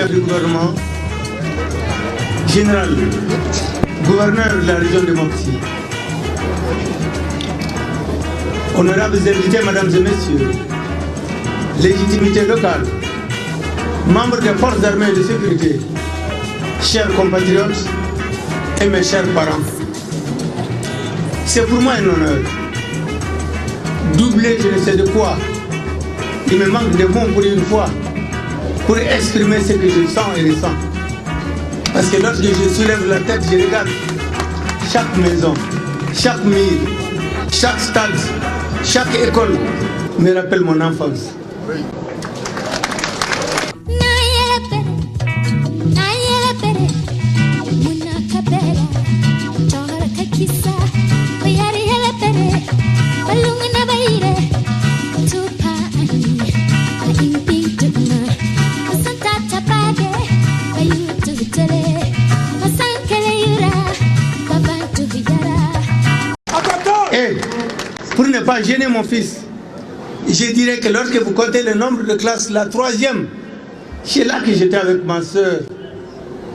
chef du gouvernement, général, gouverneur de la région de Mopti, honorables invités, mesdames et messieurs, légitimité locale, membres des forces armées et de sécurité, chers compatriotes et mes chers parents, c'est pour moi un honneur. Doublé, je ne sais de quoi. Il me manque de mots pour une fois, pour exprimer ce que je sens et ressens. Parce que lorsque je soulève la tête, je regarde chaque maison, chaque mur, chaque stade, chaque école me rappelle mon enfance. Et pour ne pas gêner mon fils, je dirais que lorsque vous comptez le nombre de classes, la troisième, c'est là que j'étais avec ma soeur,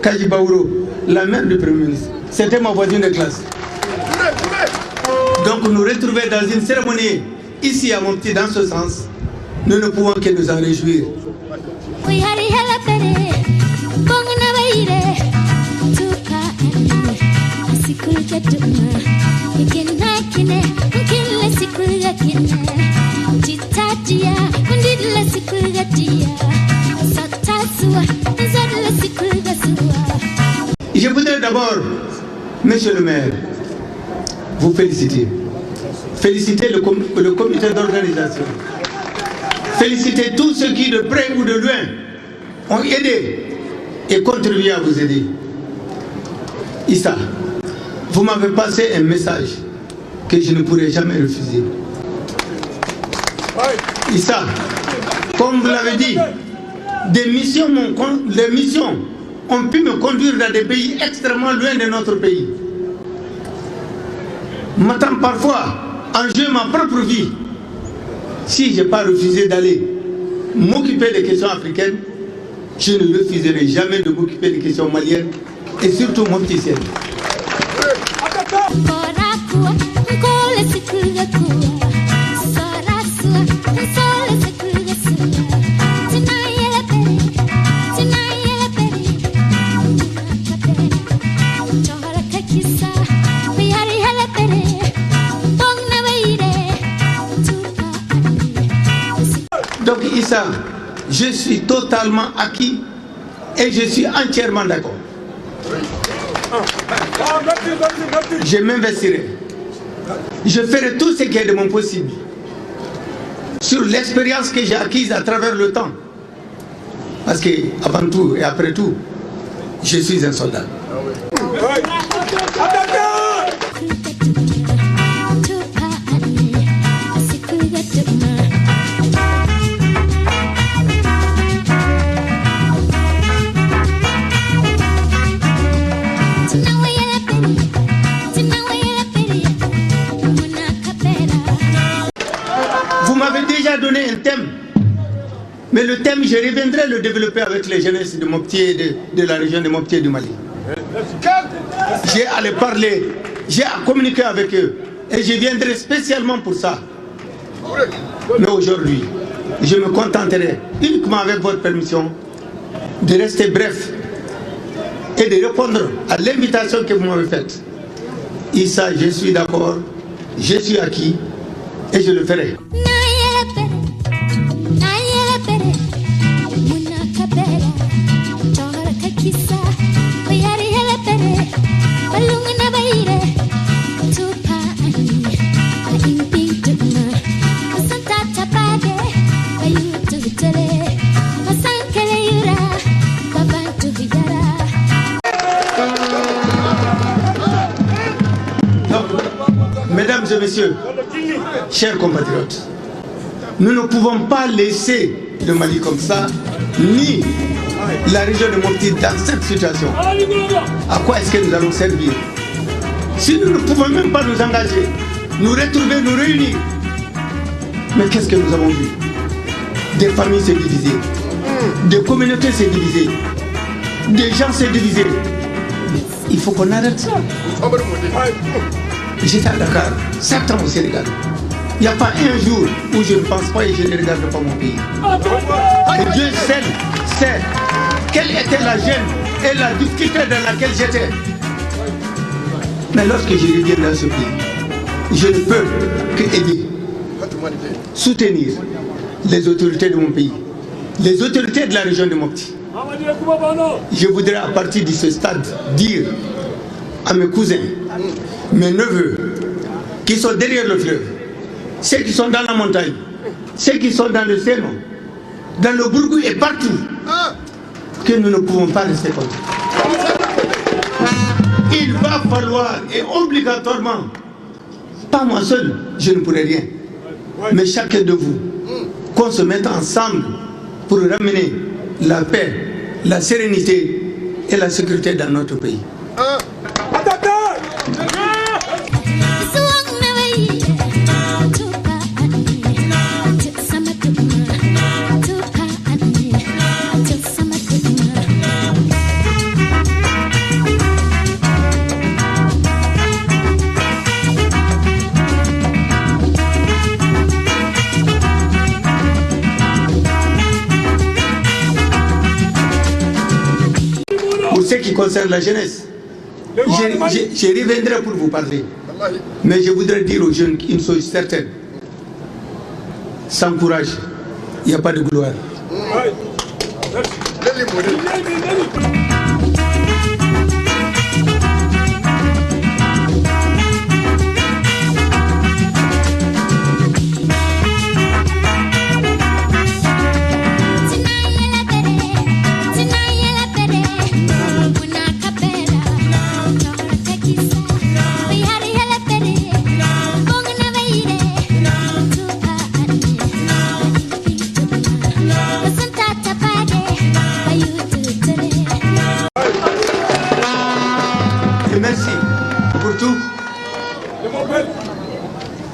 Kaji Baouro, la mère du Premier ministre. C'était ma voisine de classe. Donc nous retrouver dans une cérémonie, ici à Mopti, dans ce sens, nous ne pouvons que nous en réjouir. Je voudrais d'abord, monsieur le maire, vous féliciter. Féliciter le comité d'organisation. Féliciter tous ceux qui, de près ou de loin, ont aidé et contribué à vous aider. Issa, vous m'avez passé un message que je ne pourrai jamais refuser. Issa, comme vous l'avez dit, les missions ont pu me conduire dans des pays extrêmement loin de notre pays. M'attend parfois en jeu ma propre vie. Si je n'ai pas refusé d'aller m'occuper des questions africaines, je ne refuserai jamais de m'occuper des questions maliennes et surtout mopticiennes. je suis totalement acquis et je suis entièrement d'accord. Je m'investirai. Je ferai tout ce qui est de mon possible sur l'expérience que j'ai acquise à travers le temps. Parce que, avant tout et après tout, je suis un soldat. Vous m'avez déjà donné un thème, mais le thème, je reviendrai le développer avec les jeunesses de Mopti et de la région de Mopti et du Mali. J'ai à les parler, j'ai à communiquer avec eux, et je viendrai spécialement pour ça. Mais aujourd'hui, je me contenterai uniquement, avec votre permission, de rester bref et de répondre à l'invitation que vous m'avez faite. Issa, je suis d'accord, je suis acquis et je le ferai. Mesdames et messieurs, chers compatriotes, nous ne pouvons pas laisser le Mali comme ça, ni la région de Mopti dans cette situation. À quoi est-ce que nous allons servir? Si nous ne pouvons même pas nous engager, nous retrouver, nous réunir. Mais qu'est-ce que nous avons vu? Des familles se diviser, des communautés se diviser, des gens se diviser. Il faut qu'on arrête ça. J'étais à Dakar, 7 ans au Sénégal. Il n'y a pas un jour où je ne pense pas et je ne regarde pas mon pays. Et Dieu seul sait quelle était la gêne et la difficulté dans laquelle j'étais. Mais lorsque je reviens dans ce pays, je ne peux que aider, soutenir les autorités de mon pays, les autorités de la région de Mopti. Je voudrais à partir de ce stade dire à mes cousins, mes neveux, qui sont derrière le fleuve, ceux qui sont dans la montagne, ceux qui sont dans le Sénon, dans le Bourgou et partout, que nous ne pouvons pas rester comme ça. Il va falloir, et obligatoirement, pas moi seul, je ne pourrai rien, mais chacun de vous, qu'on se mette ensemble pour ramener la paix, la sérénité et la sécurité dans notre pays. Pour ce qui concerne la jeunesse, je reviendrai pour vous parler. Mais je voudrais dire aux jeunes une chose certaine. Sans courage, il n'y a pas de gloire. Merci pour tout.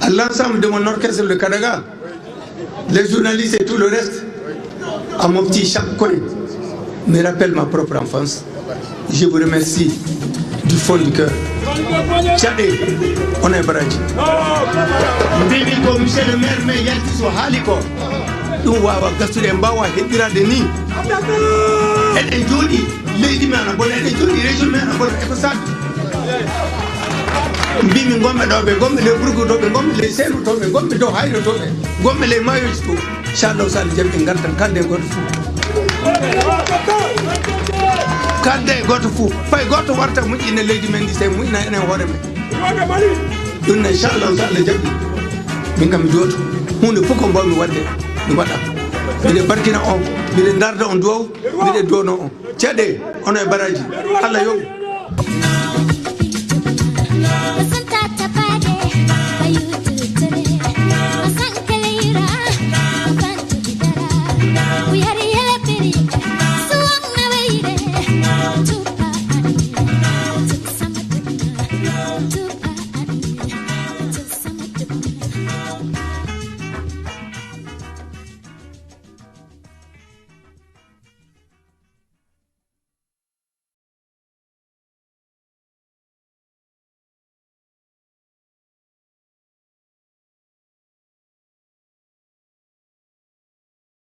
À l'ensemble de mon orchestre de Kadaga, les journalistes et tout le reste, à mon petit chaque coin, me rappelle ma propre enfance. Je vous remercie du fond du cœur. Tchadé, on est bradji. Mbimiko, monsieur le maire, mais yalti so haliko. Nous wawa gasude mbawa hedira de ni. Et jodi, lady man, bon, et jodi, région man, bon, et ça. mbimi gombe ɗo ɓe gombe le burgotoɓe gombe le seeɗotoɓe gombe dow hayrotoɓe gombe le mayoji to inchallahu so Allah jaɓi ɓe gartan kalde e goto fou kalde e goto fou fay goto warta moƴƴine leydi men ndi tawi moƴƴina enen hoore men ɗum ne inchallahu so Allah jaɓi min kam mi jooto hunde fof ko mbawmi wadde mi waɗa mbiɗe barkina on mbiɗe darda on duwaw mbiɗe duwano on ceeɗe ono e baraji Allah yoɓ